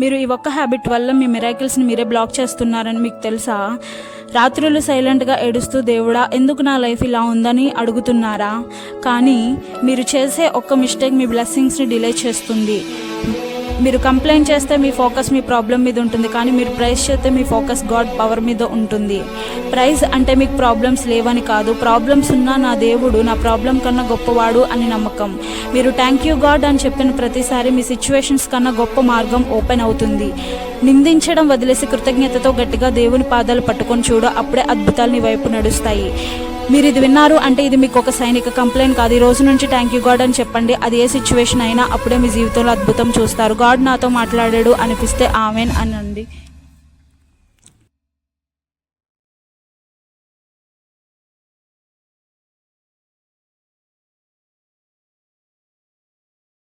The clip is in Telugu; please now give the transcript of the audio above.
మీరు ఈ ఒక్క హ్యాబిట్ వల్ల మీ మిరాకిల్స్ని మీరే బ్లాక్ చేస్తున్నారని మీకు తెలుసా? రాత్రులు సైలెంట్గా ఏడుస్తూ దేవుడా ఎందుకు నా లైఫ్ ఇలా ఉందని అడుగుతున్నారా? కానీ మీరు చేసే ఒక్క మిస్టేక్ మీ బ్లెస్సింగ్స్ని డిలే చేస్తుంది. మీరు కంప్లైంట్ చేస్తే మీ ఫోకస్ మీ ప్రాబ్లం మీద ఉంటుంది, కానీ మీరు ప్రైజ్ చేస్తే మీ ఫోకస్ గాడ్ పవర్ మీద ఉంటుంది. ప్రైజ్ అంటే మీకు ప్రాబ్లమ్స్ లేవని కాదు, ప్రాబ్లమ్స్ ఉన్నా నా దేవుడు నా ప్రాబ్లం కన్నా గొప్పవాడు అని నమ్మకం. మీరు థ్యాంక్ యూ గాడ్ అని చెప్పిన ప్రతిసారి మీ సిచ్యువేషన్స్ కన్నా గొప్ప మార్గం ఓపెన్ అవుతుంది. నిందించడం వదిలేసి కృతజ్ఞతతో గట్టిగా దేవుని పాదాలు పట్టుకొని చూడు, అప్పుడే అద్భుతాలు నీ వైపు నడుస్తాయి. మీరు ఇది విన్నారు అంటే ఇది మీకు ఒక సైనిక కంప్లైంట్ కాదు. ఈ రోజు నుంచి థ్యాంక్ యూ గాడ్ అని చెప్పండి. అది ఏ సిచ్యువేషన్ అయినా అప్పుడే మీ జీవితంలో అద్భుతం చూస్తారు. గాడ్ నాతో మాట్లాడాడు అనిపిస్తే ఆమెన్ అనండి.